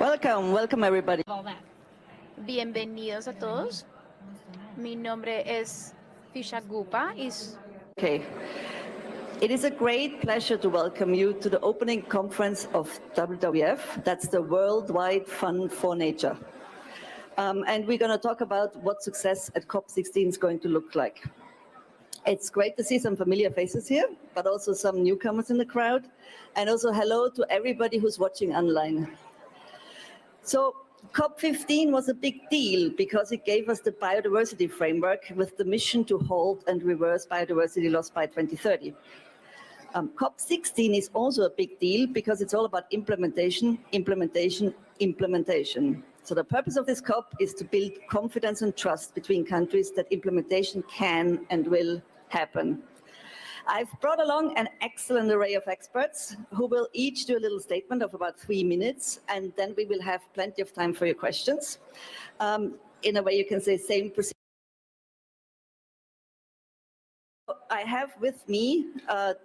Welcome, welcome everybody. Bienvenidos a todos. Mi nombre es Fisha Gupa. Okay. It is a great pleasure to welcome you to the opening conference of WWF. That's the Worldwide Fund for Nature. And we're going to talk about what success at COP16 is going to look like. It's great to see some familiar faces here, but also some newcomers in the crowd. And also hello to everybody who's watching online. So COP15 was a big deal because it gave us the biodiversity framework with the mission to halt and reverse biodiversity loss by 2030. COP16 is also a big deal because it's all about implementation, implementation, implementation. So the purpose of this COP is to build confidence and trust between countries that implementation can and will happen. I've brought along an excellent array of experts who will each do a little statement of about 3 minutes, and then we will have plenty of time for your questions. In a way, you can say same procedure. I have with me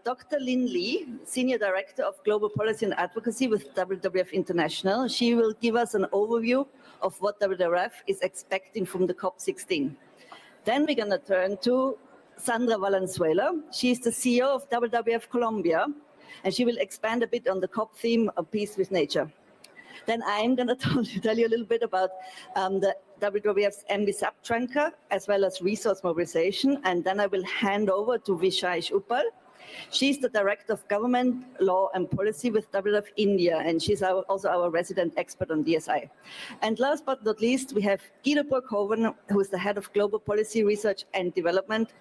Dr. Lin Li, Senior Director of Global Policy and Advocacy with WWF International. She will give us an overview of what WWF is expecting from the COP16. Then we're going to turn to Sandra Valenzuela. She's the CEO of WWF Colombia, and she will expand a bit on the COP theme of peace with nature. Then I'm going to tell you a little bit about the WWF's MB Trunker, as well as resource mobilization, and then I will hand over to Vishesh Uppal. She's the Director of Government, Law and Policy with WWF India, and she's also our resident expert on DSI. And last but not least, we have Guido Burghoven, who is the Head of Global Policy Research and Development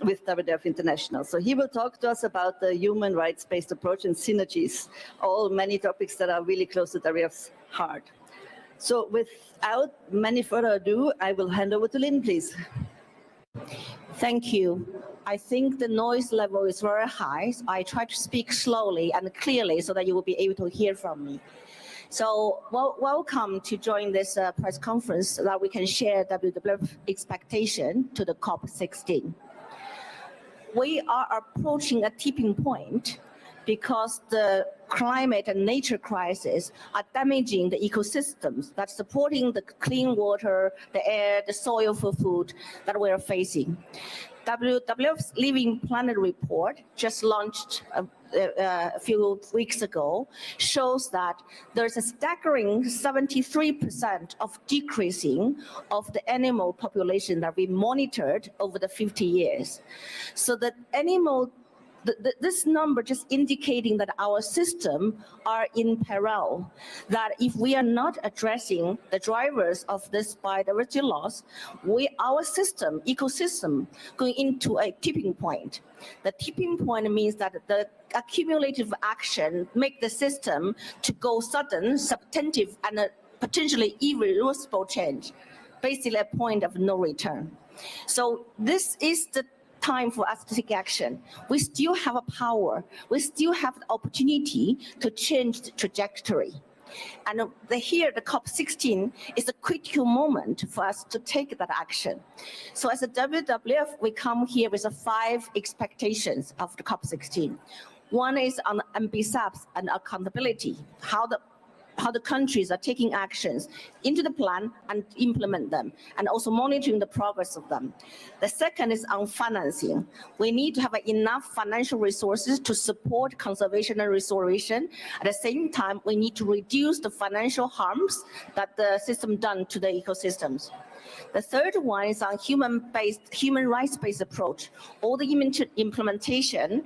with WWF International. So he will talk to us about the human rights-based approach and synergies, all many topics that are really close to WWF's heart. So without many further ado, I will hand over to Lynn, please. Thank you. I think the noise level is very high. So I try to speak slowly and clearly so that you will be able to hear from me. So welcome to join this press conference so that we can share WWF expectation to the COP16. We are approaching a tipping point because the climate and nature crisis are damaging the ecosystems that's supporting the clean water, the air, the soil for food that we are facing. WWF's Living Planet report, just launched a few weeks ago, shows that there's a staggering 73% of decreasing of the animal population that we monitored over the 50 years. So the animal this number just indicating that our system are in peril, that if we are not addressing the drivers of this biodiversity loss, our system, ecosystem, going into a tipping point. The tipping point means that the accumulative action make the system to go sudden, substantive, and a potentially irreversible change, basically a point of no return. So this is the time for us to take action. We still have a power. We still have the opportunity to change the trajectory. And here, the COP16 is a critical moment for us to take that action. So as a WWF, we come here with 5 expectations of the COP16. One is on MBSAPs and accountability, how the countries are taking actions into the plan and implement them, and also monitoring the progress of them. The second is on financing. We need to have enough financial resources to support conservation and restoration. At the same time, we need to reduce the financial harms that the system done to the ecosystems. The third one is on human rights-based approach. All the implementation,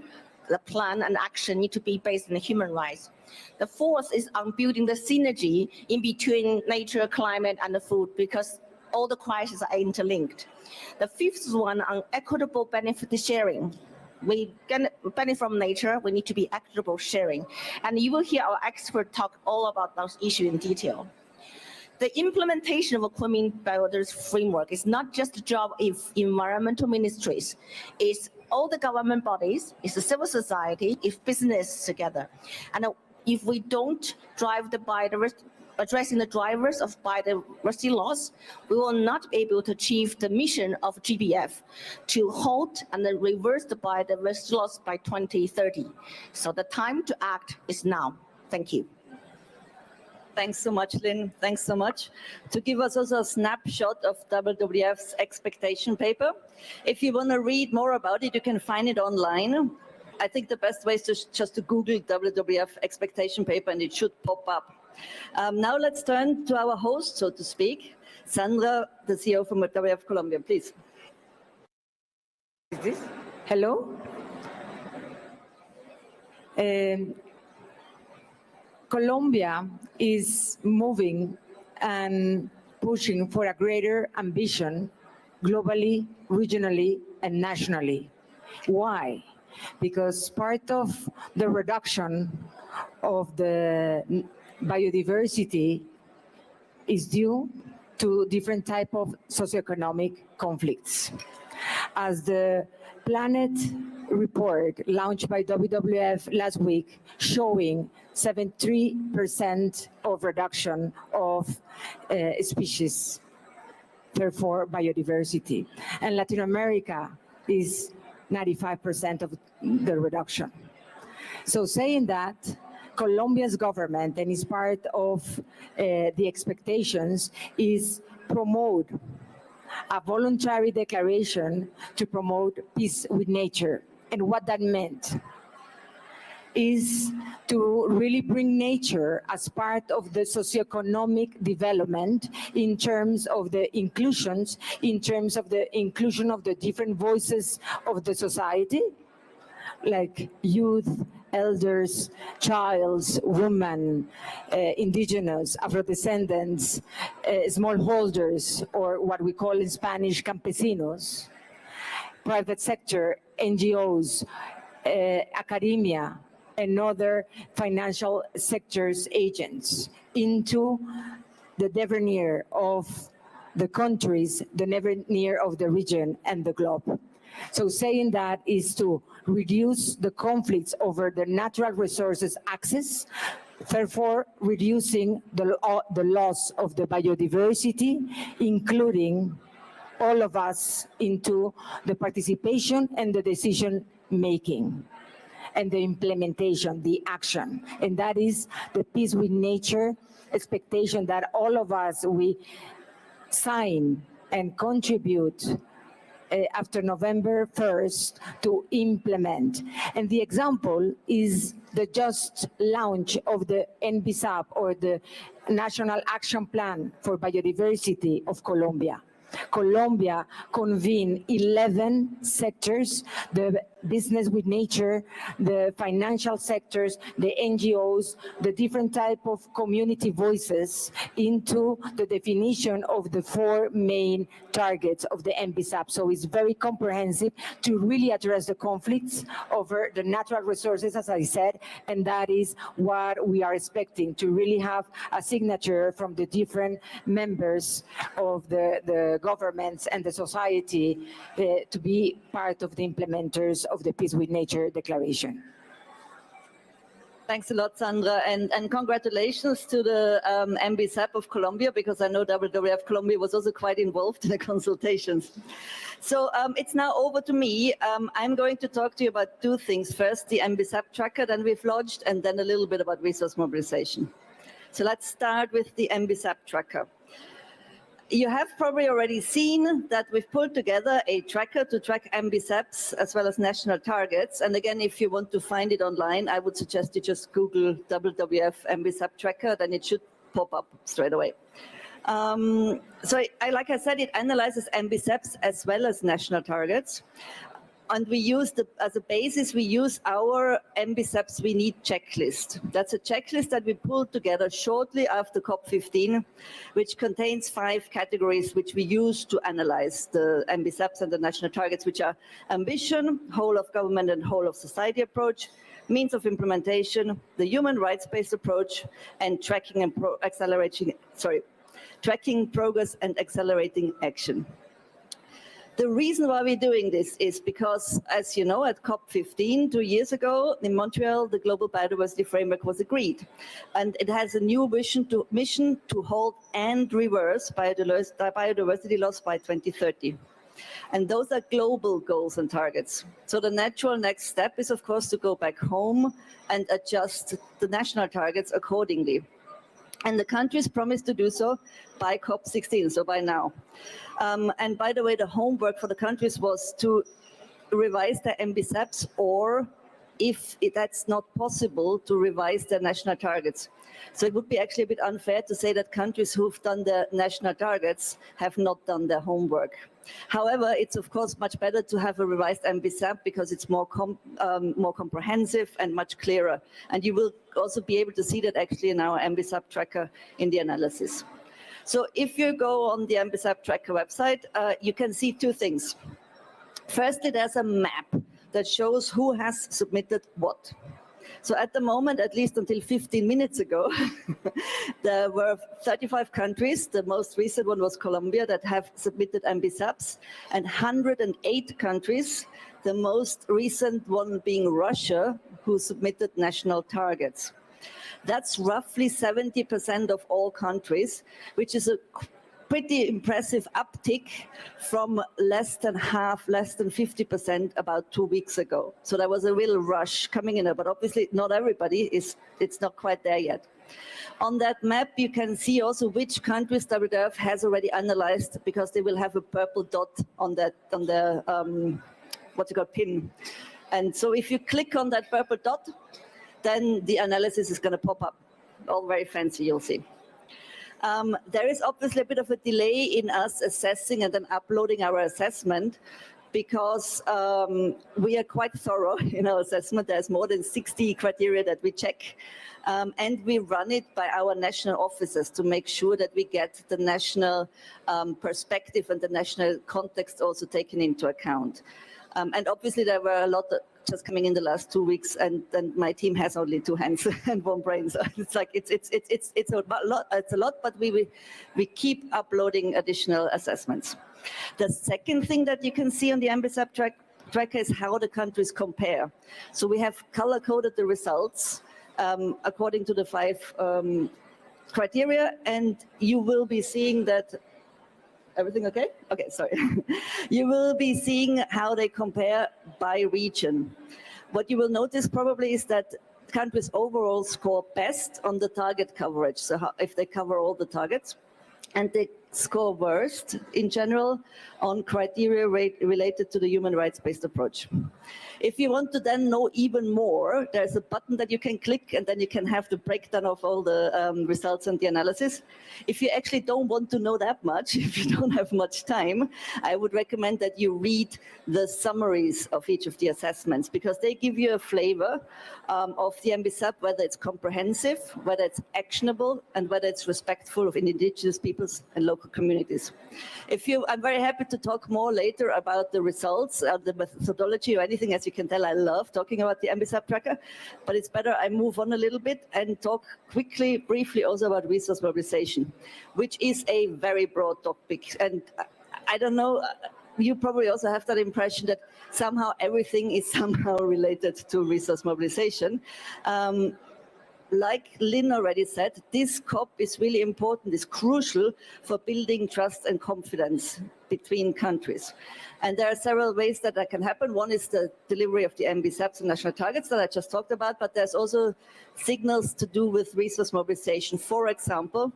the plan and action need to be based on human rights. The fourth is on building the synergy in between nature, climate, and the food, because all the crises are interlinked. The fifth one on equitable benefit sharing. We can benefit from nature, we need to be equitable sharing. And you will hear our expert talk all about those issues in detail. The implementation of a Kunming biodiversity framework is not just the job of environmental ministries. It's all the government bodies, it's the civil society, it's business together. And if we don't drive the biodiversity, addressing the drivers of biodiversity loss, we will not be able to achieve the mission of GBF to halt and then reverse the biodiversity loss by 2030. So the time to act is now. Thank you. Thanks so much, Lynn. Thanks so much. To give us also a snapshot of WWF's expectation paper. If you want to read more about it, you can find it online. I think the best way is just to Google WWF expectation paper and it should pop up. Now let's turn to our host, so to speak, Sandra, the CEO from WWF Colombia, please. Is this? Hello? Colombia is moving and pushing for a greater ambition globally, regionally, and nationally. Why? Because part of the reduction of the biodiversity is due to different type of socioeconomic conflicts. As the Planet report launched by WWF last week showing 73% of reduction of species, therefore biodiversity. And Latin America is 95% of the reduction. So saying that, Colombia's government, and is part of the expectations, is promote a voluntary declaration to promote peace with nature. And what that meant is to really bring nature as part of the socioeconomic development in terms of the inclusions, in terms of the inclusion of the different voices of the society, like youth, elders, childs, women, indigenous, Afro-descendants, smallholders, or what we call in Spanish campesinos, private sector, NGOs, academia, and other financial sectors agents into the debonair of the countries, the debonair of the region and the globe. So saying that is to reduce the conflicts over the natural resources access, therefore reducing the loss of the biodiversity, including all of us into the participation and the decision making and the implementation, the action. And that is the peace with nature expectation that all of us, we sign and contribute after November 1st to implement. And the example is the just launch of the NBSAP, or the National Action Plan for Biodiversity of Colombia. Colombia convened 11 sectors, the business with nature, the financial sectors, the NGOs, the different type of community voices into the definition of the 4 main targets of the NBSAP. So it's very comprehensive to really address the conflicts over the natural resources, as I said, and that is what we are expecting, to really have a signature from the different members of the governments and the society to be part of the implementers of the Peace with Nature Declaration. Thanks a lot, Sandra, and congratulations to the MBSAP of Colombia, because I know WWF Colombia was also quite involved in the consultations. So it's now over to me. I'm going to talk to you about 2 things. First, the MBSAP tracker that we've launched, and then a little bit about resource mobilization. So let's start with the MBSAP tracker. You have probably already seen that we've pulled together a tracker to track MBSAPs as well as national targets. And again, if you want to find it online, I would suggest you just Google WWF MBSAP tracker, then it should pop up straight away. Like I said, it analyzes MBSAPs as well as national targets. And we use, as a basis, we use our MBSAPs we need checklist. That's a checklist that we pulled together shortly after COP15, which contains 5 categories which we use to analyze the MBSAPs and the national targets, which are ambition, whole of government and whole of society approach, means of implementation, the human rights-based approach, and tracking progress and accelerating action. The reason why we're doing this is because, as you know, at COP15 2 years ago in Montreal, the Global Biodiversity Framework was agreed. And it has a new mission to halt and reverse biodiversity loss by 2030. And those are global goals and targets. So the natural next step is, of course, to go back home and adjust the national targets accordingly. And the countries promised to do so by COP16, so by now. And by the way, the homework for the countries was to revise their MBSAPs, or if that's not possible, to revise their national targets. So it would be actually a bit unfair to say that countries who've done their national targets have not done their homework. However, it's of course much better to have a revised MBSAP because it's more comprehensive and much clearer. And you will also be able to see that actually in our MBSAP tracker in the analysis. So if you go on the MBSAP tracker website, you can see two things. Firstly, there's a map that shows who has submitted what. So at the moment, at least until 15 minutes ago, there were 35 countries. The most recent one was Colombia that have submitted MBSAPs, and 108 countries, the most recent one being Russia, who submitted national targets. That's roughly 70% of all countries, which is a pretty impressive uptick from less than half, less than 50% about 2 weeks ago. So there was a real rush coming in, but obviously not everybody it's not quite there yet. On that map, you can see also which countries WWF has already analyzed, because they will have a purple dot on that, on the, what's it called, pin. And so if you click on that purple dot, then the analysis is going to pop up. All very fancy, you'll see. There is obviously a bit of a delay in us assessing and then uploading our assessment, because we are quite thorough in our assessment. There's more than 60 criteria that we check, and we run it by our national officers to make sure that we get the national perspective and the national context also taken into account. And obviously there were a lot of just coming in the last 2 weeks, and my team has only 2 hands and 1 brain. So it's like it's a lot, but we keep uploading additional assessments. The second thing that you can see on the MBSAP tracker is how the countries compare. So we have color-coded the results according to the 5 criteria, and you will be seeing that. Everything okay? Okay, sorry. You will be seeing how they compare by region. What you will notice probably is that countries overall score best on the target coverage, so if they cover all the targets, and they score worst in general on criteria related to the human rights-based approach. If you want to then know even more, there's a button that you can click, and then you can have the breakdown of all the results and the analysis. If you actually don't want to know that much, if you don't have much time, I would recommend that you read the summaries of each of the assessments, because they give you a flavor of the MBSAP, whether it's comprehensive, whether it's actionable, and whether it's respectful of indigenous peoples and local communities. I'm very happy to talk more later about the results, the methodology or anything. As you can tell, I love talking about the MBSAP tracker, but it's better I move on a little bit and talk quickly, briefly also about resource mobilization, which is a very broad topic. And I don't know, you probably also have that impression that somehow everything is somehow related to resource mobilization. Like Lynn already said, this COP is really important, is crucial for building trust and confidence between countries. And there are several ways that can happen. One is the delivery of the MBSAPs and national targets that I just talked about, but there's also signals to do with resource mobilization. For example,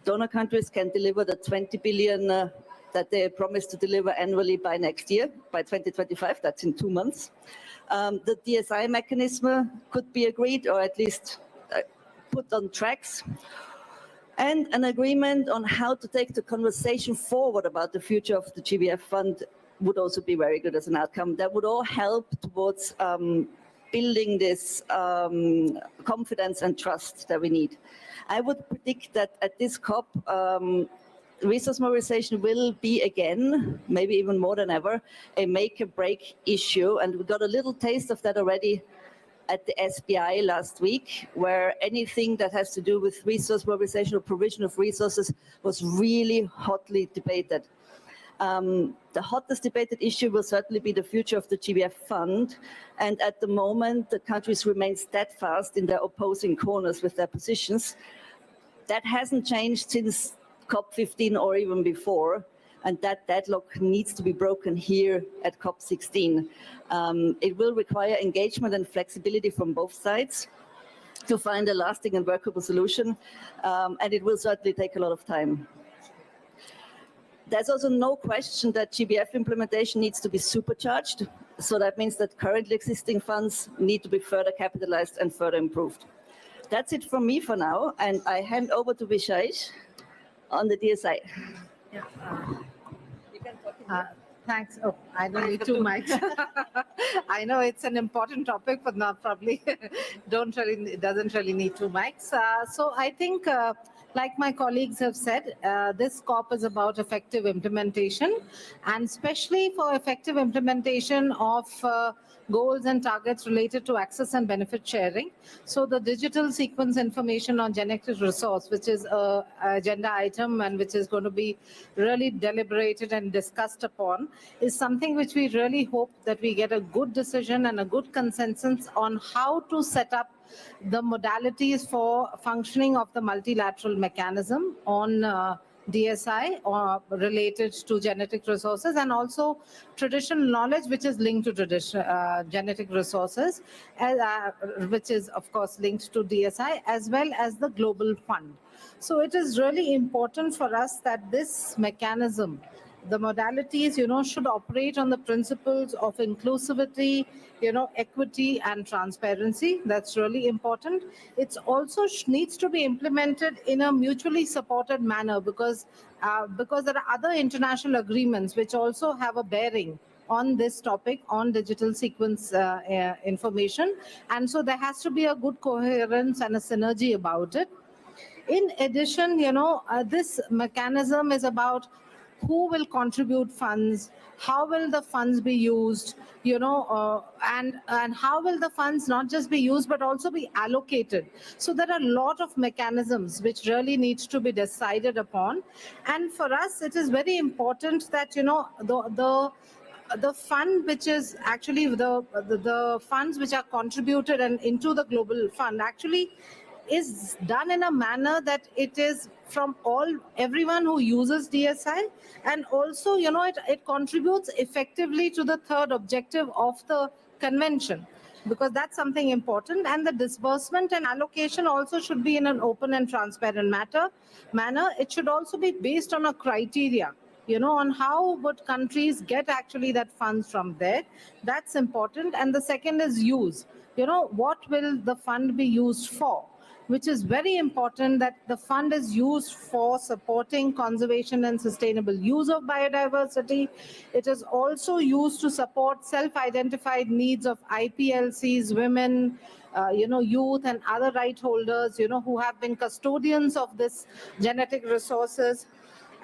donor countries can deliver the 20 billion that they promised to deliver annually by next year, by 2025, that's in 2 months. The DSI mechanism could be agreed, or at least put on tracks. And an agreement on how to take the conversation forward about the future of the GBF fund would also be very good as an outcome. That would all help towards building this confidence and trust that we need. I would predict that at this COP, resource mobilization will be again, maybe even more than ever, a make or break issue. And we got a little taste of that already at the SBI last week, where anything that has to do with resource mobilization or provision of resources was really hotly debated. The hottest debated issue will certainly be the future of the GBF fund. And at the moment, the countries remain steadfast in their opposing corners with their positions. That hasn't changed since COP15 or even before, and that deadlock needs to be broken here at COP16. It will require engagement and flexibility from both sides. to find a lasting and workable solution, and it will certainly take a lot of time. There's also no question that GBF implementation needs to be supercharged. So that means that currently existing funds need to be further capitalized and further improved. That's it from me for now, and I hand over to Vishais on the DSI. Yeah, You can talk in here. thanks. Oh, I don't need two mics. I know it's an important topic, but not probably it doesn't really need two mics. So I think, like my colleagues have said, this COP is about effective implementation, and especially for effective implementation of goals and targets related to access and benefit sharing. So the digital sequence information on genetic resource, which is an agenda item and which is going to be really deliberated and discussed upon, is something which we really hope that we get a good decision and a good consensus on how to set up the modalities for functioning of the multilateral mechanism on DSI or related to genetic resources, and also traditional knowledge which is linked to genetic resources, which is of course linked to DSI, as well as the global fund. So it is really important for us that this mechanism, the modalities, should operate on the principles of inclusivity, equity and transparency. That's really important. It's also needs to be implemented in a mutually supported manner because there are other international agreements which also have a bearing on this topic, on digital sequence information. And so there has to be a good coherence and a synergy about it. In addition, this mechanism is about who will contribute funds, how will the funds be used, and how will the funds not just be used but also be allocated. So there are a lot of mechanisms which really needs to be decided upon. And for us, it is very important that, the fund which is actually the funds which are contributed and into the global fund actually is done in a manner that it is from everyone who uses DSI, and also it contributes effectively to the third objective of the convention, because that's something important. And the disbursement and allocation also should be in an open and transparent manner. It should also be based on a criteria, on how would countries get actually that funds from there. That's important. And the second is use. What will the fund be used for? Which is very important, that the fund is used for supporting conservation and sustainable use of biodiversity. It is also used to support self-identified needs of IPLCs, women, youth and other right holders, who have been custodians of this genetic resources.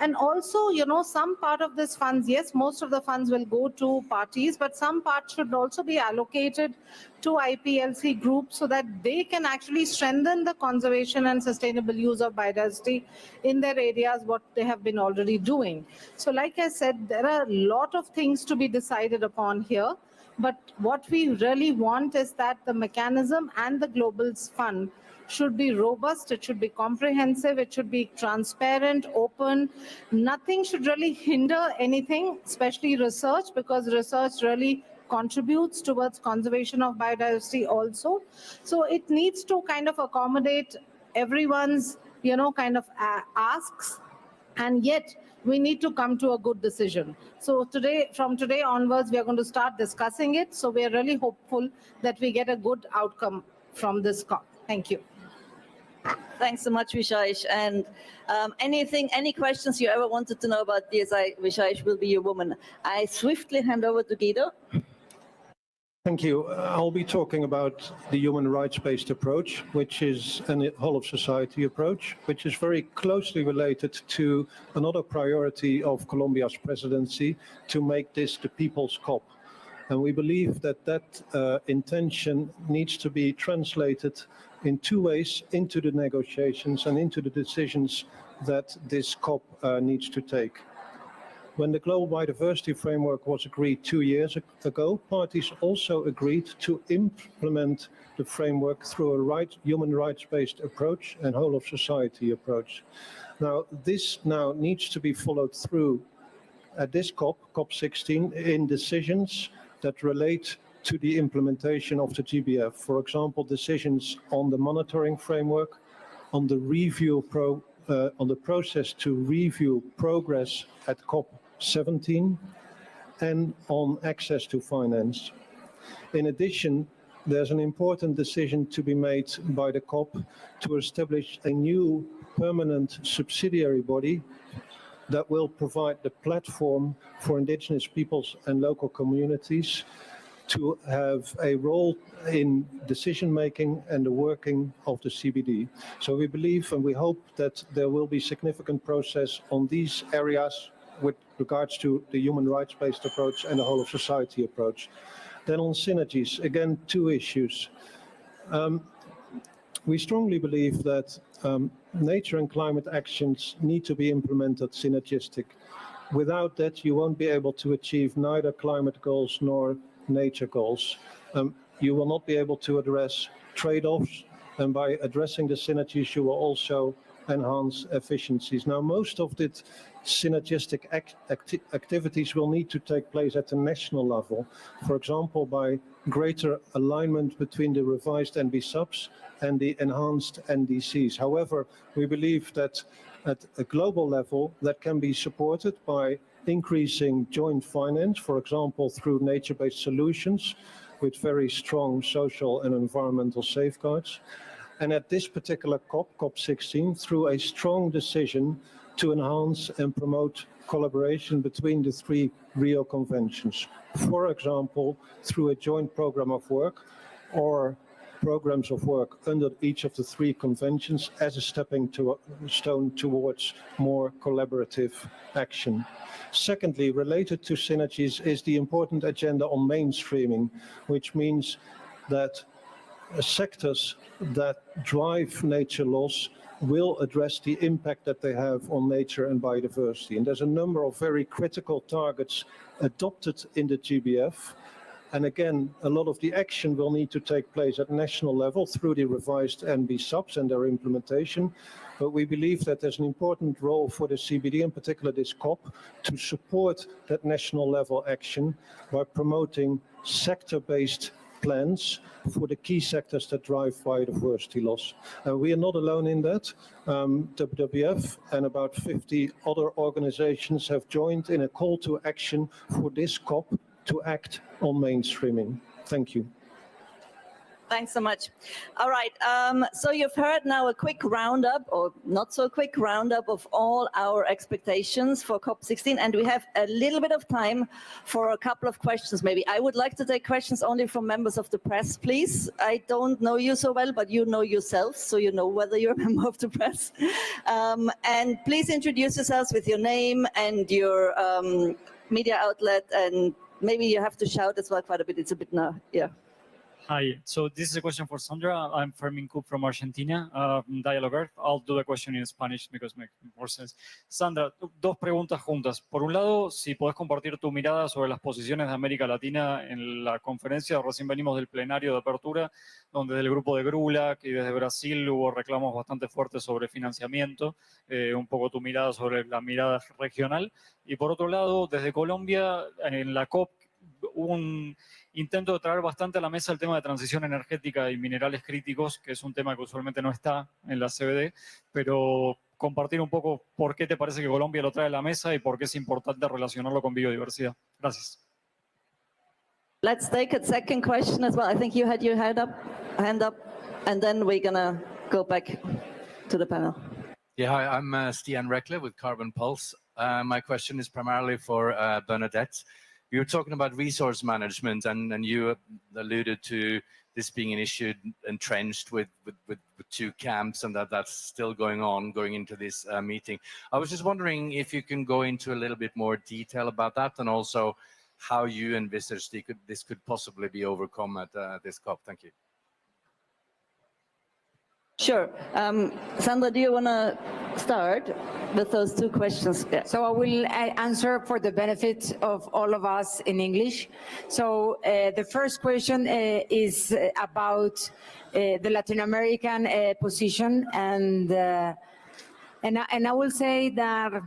And also, some part of this funds, yes, most of the funds will go to parties, but some part should also be allocated to IPLC groups so that they can actually strengthen the conservation and sustainable use of biodiversity in their areas, what they have been already doing. So like I said, there are a lot of things to be decided upon here. But what we really want is that the mechanism and the Global Fund should be robust, it should be comprehensive, it should be transparent, open. Nothing should really hinder anything, especially research, because research really contributes towards conservation of biodiversity also. So it needs to kind of accommodate everyone's, asks, and yet we need to come to a good decision. So from today onwards, we are going to start discussing it. So we are really hopeful that we get a good outcome from this COP. Thank you. Thanks so much, Vishais. And any questions you ever wanted to know about DSI, Vishais will be your woman. I swiftly hand over to Guido. Thank you. I'll be talking about the human rights-based approach, which is a whole-of-society approach, which is very closely related to another priority of Colombia's presidency, to make this the People's COP. And we believe that intention needs to be translated in two ways into the negotiations and into the decisions that this COP needs to take. When the Global Biodiversity Framework was agreed 2 years ago, parties also agreed to implement the framework through a human rights-based approach and whole-of-society approach. Now, this now needs to be followed through at this COP, COP16, in decisions that relate to the implementation of the GBF. For example, decisions on the monitoring framework, on the on the process to review progress at COP17, and on access to finance. In addition, there's an important decision to be made by the COP to establish a new permanent subsidiary body that will provide the platform for indigenous peoples and local communities to have a role in decision-making and the working of the CBD. So we believe and we hope that there will be significant progress on these areas with regards to the human rights-based approach and the whole of society approach. Then on synergies, again, two issues. We strongly believe that nature and climate actions need to be implemented synergistic. Without that, you won't be able to achieve neither climate goals nor nature goals. You will not be able to address trade-offs, and by addressing the synergies, you will also enhance efficiencies. Now, most of the synergistic activities will need to take place at the national level, for example, by greater alignment between the revised NB subs and the enhanced NDCs. However, we believe that at a global level, that can be supported by increasing joint finance, for example, through nature-based solutions with very strong social and environmental safeguards. And at this particular COP, COP16, through a strong decision to enhance and promote collaboration between the three Rio conventions. For example, through a joint program of work or programs of work under each of the three conventions as a stepping stone towards more collaborative action. Secondly, related to synergies is the important agenda on mainstreaming, which means that sectors that drive nature loss will address the impact that they have on nature and biodiversity. And there's a number of very critical targets adopted in the GBF. And again, a lot of the action will need to take place at national level through the revised NB subs and their implementation. But we believe that there's an important role for the CBD, in particular this COP, to support that national level action by promoting sector-based plans for the key sectors that drive biodiversity loss. We are not alone in that. WWF and about 50 other organizations have joined in a call to action for this COP to act on mainstreaming. Thank you. Thanks so much. All right, so you've heard now a quick roundup, or not so quick roundup, of all our expectations for COP16, and we have a little bit of time for a couple of questions maybe. I would like to take questions only from members of the press, please. I don't know you so well, but you know yourself, so you know whether you're a member of the press. And please introduce yourselves with your name and your media outlet, and maybe you have to shout as well quite a bit. It's a bit now, yeah. Hi, so this is a question for Sandra. I'm Fermin Coop from Argentina, Dialogue Earth. I'll do the question in Spanish because it makes more sense. Sandra, dos preguntas juntas. Por un lado, si podés compartir tu mirada sobre las posiciones de América Latina en la conferencia. Recién venimos del plenario de apertura, donde del grupo de Grula y desde Brasil hubo reclamos bastante fuertes sobre financiamiento. Un poco tu mirada sobre la mirada regional. Y por otro lado, desde Colombia, en la COP, hubo un intento de traer bastante a la mesa el tema de transición energética y minerales críticos, que es un tema que usualmente no está en la CBD, pero compartir un poco por qué te parece que Colombia lo trae a la mesa y por qué es importante relacionarlo con biodiversidad. Gracias. Let's take a second question as well. I think you had your hand up, and then we're gonna go back to the panel. Yeah, hi, I'm Stian Reckler with Carbon Pulse. My question is primarily for Bernadette. You were talking about resource management, and you alluded to this being an issue entrenched with two camps, and that's still going on going into this meeting. I was just wondering if you can go into a little bit more detail about that, and also how you envisage this could possibly be overcome at this COP. Thank you. Sure. Sandra, do you want to start with those two questions? Yeah. So I will answer for the benefit of all of us in English. So the first question is about the Latin American position, and I will say that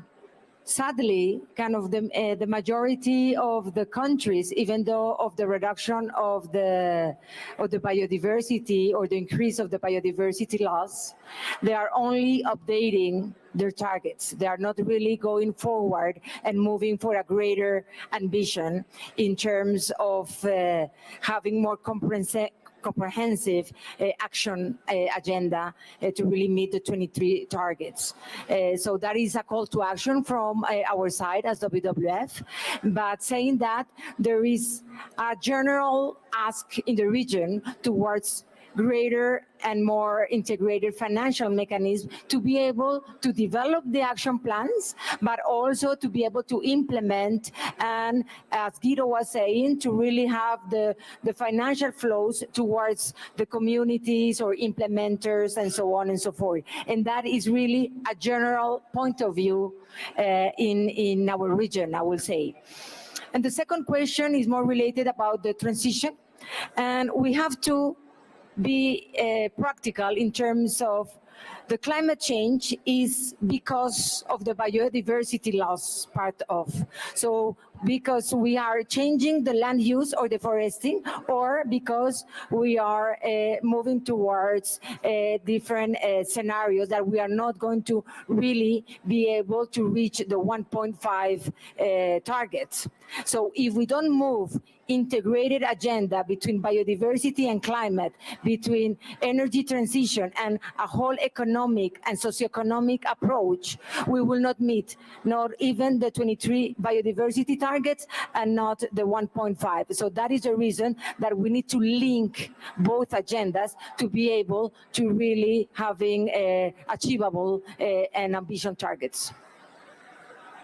sadly, kind of the majority of the countries, even though of the reduction of the biodiversity or the increase of the biodiversity loss, they are only updating their targets. They are not really going forward and moving for a greater ambition in terms of having more comprehensive action agenda to really meet the 23 targets. So that is a call to action from our side as WWF. But saying that, there is a general ask in the region towards greater and more integrated financial mechanisms to be able to develop the action plans, but also to be able to implement, and as Guido was saying, to really have the financial flows towards the communities or implementers and so on and so forth. And that is really a general point of view in our region, I will say. And the second question is more related about the transition. And we have to be practical in terms of the climate change is because of the biodiversity loss part of. So because we are changing the land use or deforesting, or because we are moving towards different scenarios that we are not going to really be able to reach the 1.5 targets. So if we don't move integrated agenda between biodiversity and climate, between energy transition and a whole economic and socioeconomic approach, we will not meet not even the 23 biodiversity targets and not the 1.5. So that is the reason that we need to link both agendas to be able to really having achievable and ambitious targets.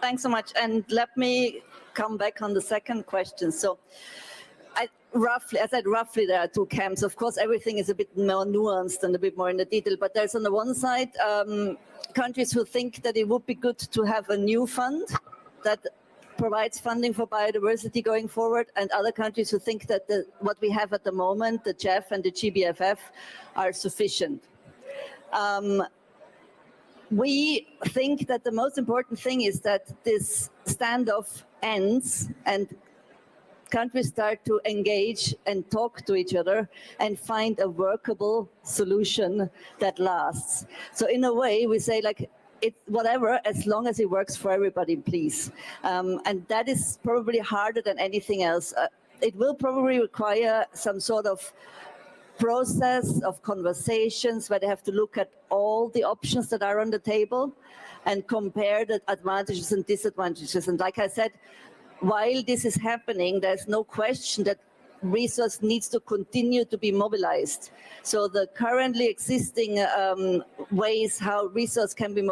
Thanks so much. And let me come back on the second question. So I said roughly there are two camps. Of course, everything is a bit more nuanced and a bit more in the detail, but there's on the one side, countries who think that it would be good to have a new fund that provides funding for biodiversity going forward, and other countries who think that what we have at the moment, the GEF and the GBFF, are sufficient. We think that the most important thing is that this standoff ends and countries start to engage and talk to each other and find a workable solution that lasts. So in a way, we say, like, it's whatever, as long as it works for everybody, please. And that is probably harder than anything else. It will probably require some sort of process of conversations where they have to look at all the options that are on the table and compare the advantages and disadvantages. And like I said, while this is happening, there's no question that resource needs to continue to be mobilized. So the currently existing ways how resource can be,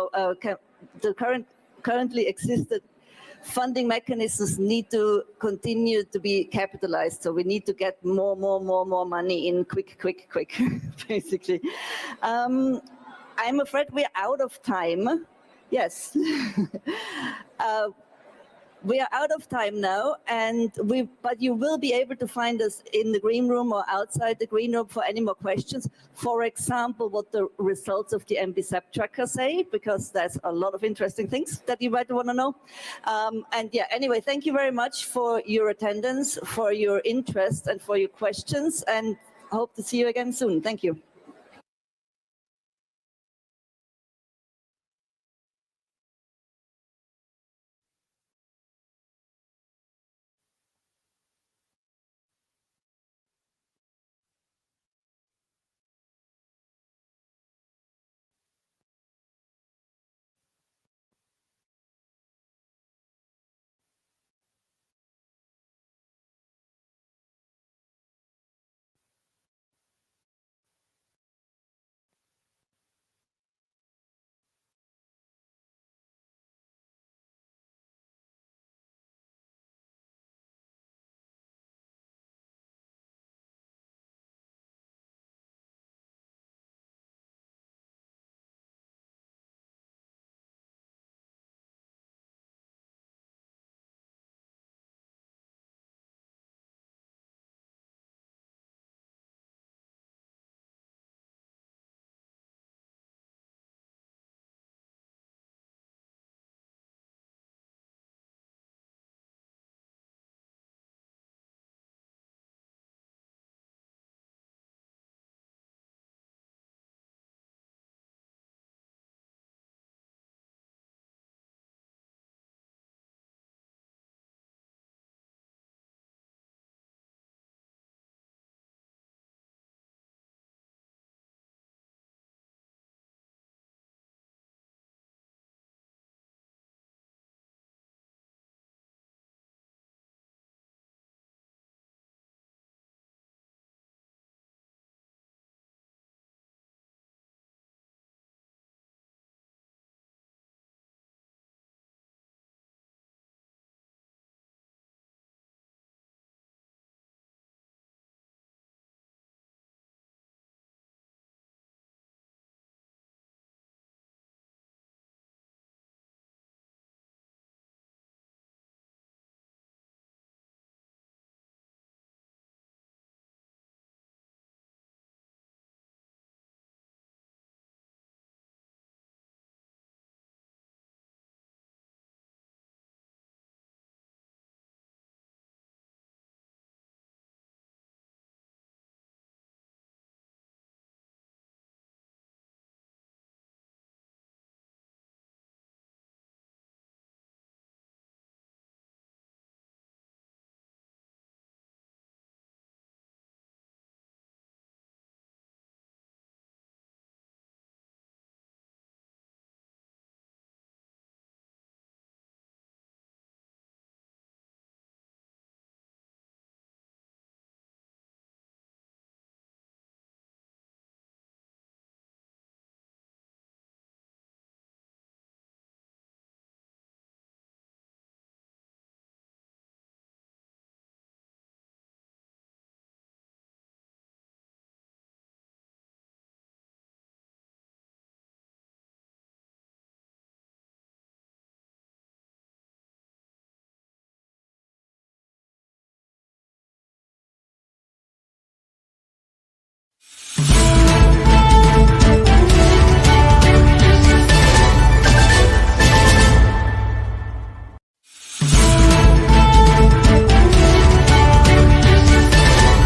currently existed funding mechanisms need to continue to be capitalized. So we need to get more money in quick, basically. I'm afraid we're out of time. Yes. We are out of time now, but you will be able to find us in the green room or outside the green room for any more questions. For example, what the results of the MBSEP tracker say, because there's a lot of interesting things that you might want to know. And yeah, anyway, thank you very much for your attendance, for your interest, and for your questions, and hope to see you again soon. Thank you.